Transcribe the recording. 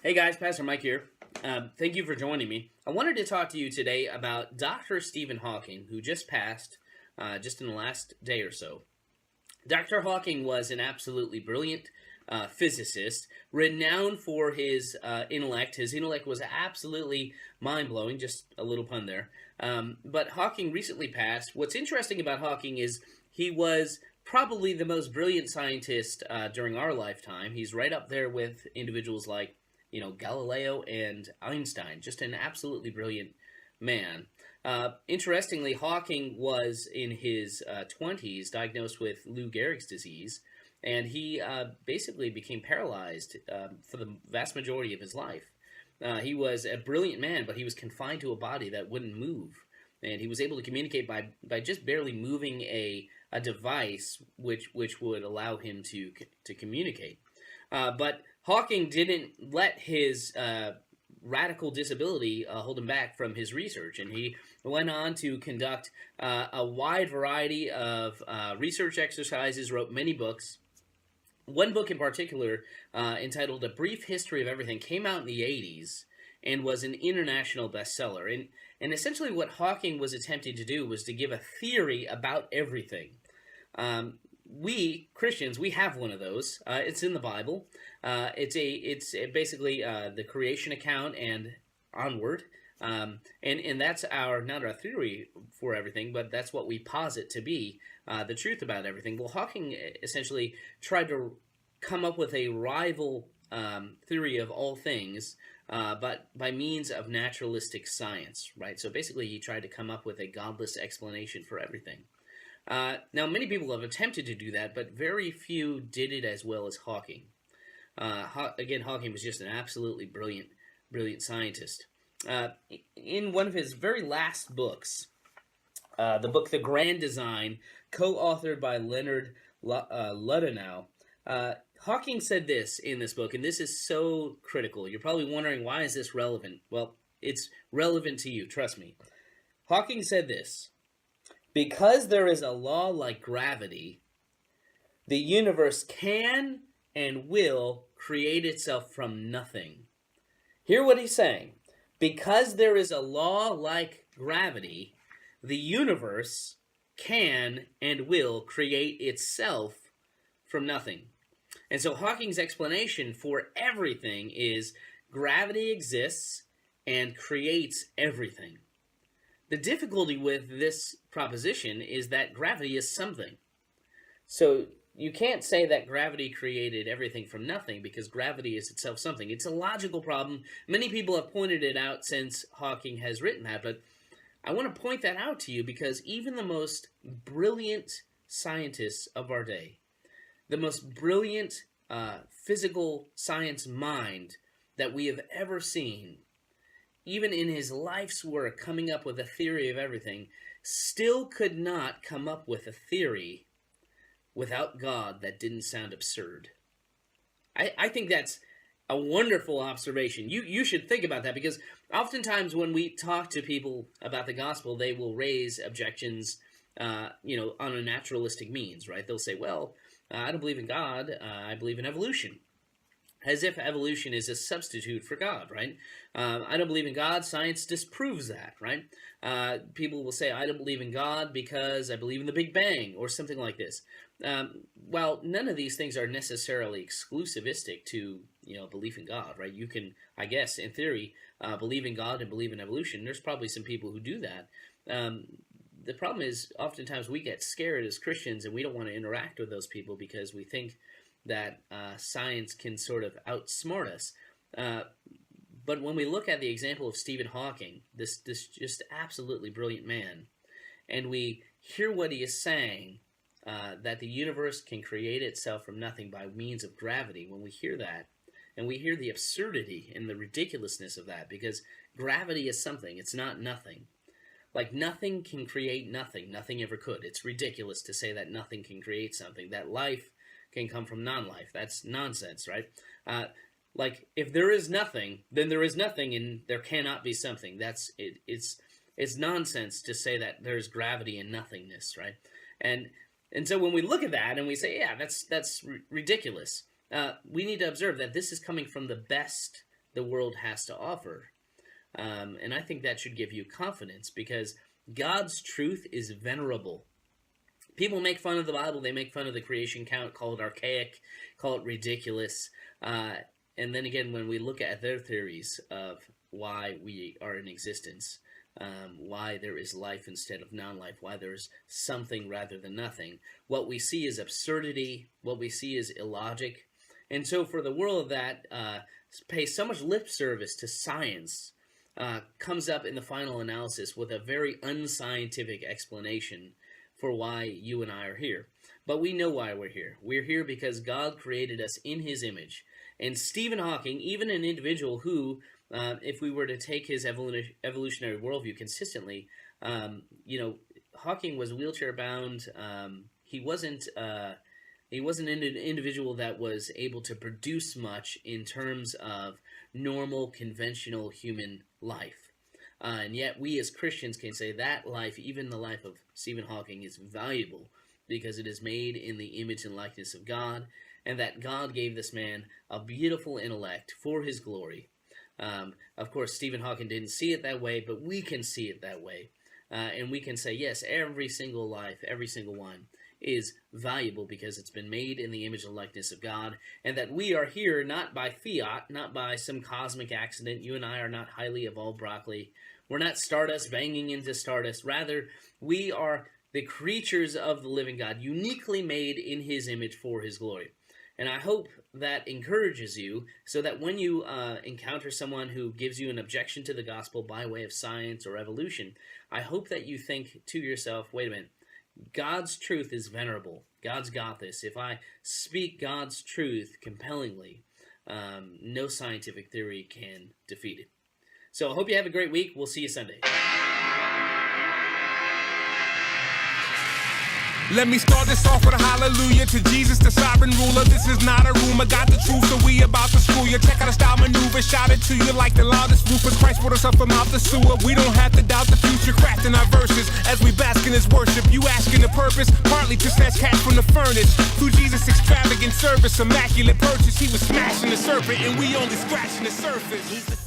Hey guys, Pastor Mike here. Thank you for joining me. I wanted to talk to you today about Dr. Stephen Hawking, who just passed just in the last day or so. Dr. Hawking was an absolutely brilliant physicist, renowned for his intellect. His intellect was absolutely mind-blowing, just a little pun there. But Hawking recently passed. What's interesting about Hawking is he was probably the most brilliant scientist during our lifetime. He's right up there with individuals like Galileo and Einstein, just an absolutely brilliant man. Interestingly, Hawking was in his 20s diagnosed with Lou Gehrig's disease, and he basically became paralyzed for the vast majority of his life. He was a brilliant man, but he was confined to a body that wouldn't move, and he was able to communicate by just barely moving a device which would allow him to communicate. But Hawking didn't let his radical disability hold him back from his research, and he went on to conduct a wide variety of research exercises, wrote many books. One book in particular, entitled A Brief History of Everything, came out in the 80s and was an international bestseller. And essentially what Hawking was attempting to do was to give a theory about everything. We Christians, we have one of those. It's in the Bible. It's basically the creation account and onward, and that's not our theory for everything, but that's what we posit to be the truth about everything. Well, Hawking essentially tried to come up with a rival theory of all things, but by means of naturalistic science, right? So basically, he tried to come up with a godless explanation for everything. Now, many people have attempted to do that, but very few did it as well as Hawking. Again, Hawking was just an absolutely brilliant scientist. In one of his very last books, the book The Grand Design, co-authored by Leonard Ludenow, Hawking said this in this book, and this is so critical. You're probably wondering, why is this relevant? Well, it's relevant to you, trust me. Hawking said this: because there is a law like gravity, the universe can and will create itself from nothing. Hear what he's saying. Because there is a law like gravity, the universe can and will create itself from nothing. And so Hawking's explanation for everything is gravity exists and creates everything. The difficulty with this proposition is that gravity is something. So you can't say that gravity created everything from nothing, because gravity is itself something. It's a logical problem. Many people have pointed it out since Hawking has written that, but I want to point that out to you because even the most brilliant scientists of our day, the most brilliant physical science mind that we have ever seen, even in his life's work coming up with a theory of everything, still could not come up with a theory without God that didn't sound absurd. I think that's a wonderful observation. You should think about that, because oftentimes when we talk to people about the gospel, they will raise objections on a naturalistic means, right? They'll say, well, I don't believe in God, I believe in evolution. As if evolution is a substitute for God, right? I don't believe in God. Science disproves that, right? People will say, I don't believe in God because I believe in the Big Bang, or something like this. Well, none of these things are necessarily exclusivistic to, belief in God, right? You can, I guess, in theory, believe in God and believe in evolution. There's probably some people who do that. The problem is, oftentimes we get scared as Christians, and we don't want to interact with those people because we think that science can sort of outsmart us. But when we look at the example of Stephen Hawking, this just absolutely brilliant man, and we hear what he is saying, that the universe can create itself from nothing by means of gravity, when we hear that, and we hear the absurdity and the ridiculousness of that, because gravity is something, it's not nothing. Like, nothing can create nothing. Nothing ever could. It's ridiculous to say that nothing can create something, that life can come from non-life. That's nonsense, right? Like, if there is nothing, then there is nothing, and there cannot be something. That's it. It's nonsense to say that there's gravity in nothingness, right? And so when we look at that and we say, yeah, that's ridiculous, we need to observe that this is coming from the best the world has to offer. And I think that should give you confidence, because God's truth is venerable. People make fun of the Bible, they make fun of the creation count, call it archaic, call it ridiculous. And then again, when we look at their theories of why we are in existence, why there is life instead of non-life, why there's something rather than nothing, what we see is absurdity, what we see is illogic. And so for the world that pays so much lip service to science, comes up in the final analysis with a very unscientific explanation for why you and I are here. But we know why we're here. We're here because God created us in his image. And Stephen Hawking, even an individual who, if we were to take his evolutionary worldview consistently, Hawking was wheelchair bound. He wasn't an individual that was able to produce much in terms of normal, conventional human life. And yet we as Christians can say that life, even the life of Stephen Hawking, is valuable because it is made in the image and likeness of God, and that God gave this man a beautiful intellect for his glory. Of course, Stephen Hawking didn't see it that way, but we can see it that way. And we can say, yes, every single life, every single one, is valuable because it's been made in the image and likeness of God, and that we are here not by fiat, not by some cosmic accident. You and I are not highly evolved broccoli. We're not stardust banging into stardust. Rather, we are the creatures of the living God, uniquely made in his image for his glory. And I hope that encourages you, so that when you encounter someone who gives you an objection to the gospel by way of science or evolution, I hope that you think to yourself, wait a minute, God's truth is venerable. God's got this. If I speak God's truth compellingly, no scientific theory can defeat it. So I hope you have a great week. We'll see you Sunday. Let me start this off with a hallelujah to Jesus, the sovereign ruler. This is not a rumor, got the truth, so we about to school you. Check out the style maneuver, shout it to you like the loudest roofers. Christ brought us up from out the sewer. We don't have to doubt the future, crafting our verses as we bask in his worship. You asking the purpose, partly to snatch cash from the furnace. Through Jesus' extravagant service, immaculate purchase, he was smashing the serpent, and we only scratching the surface.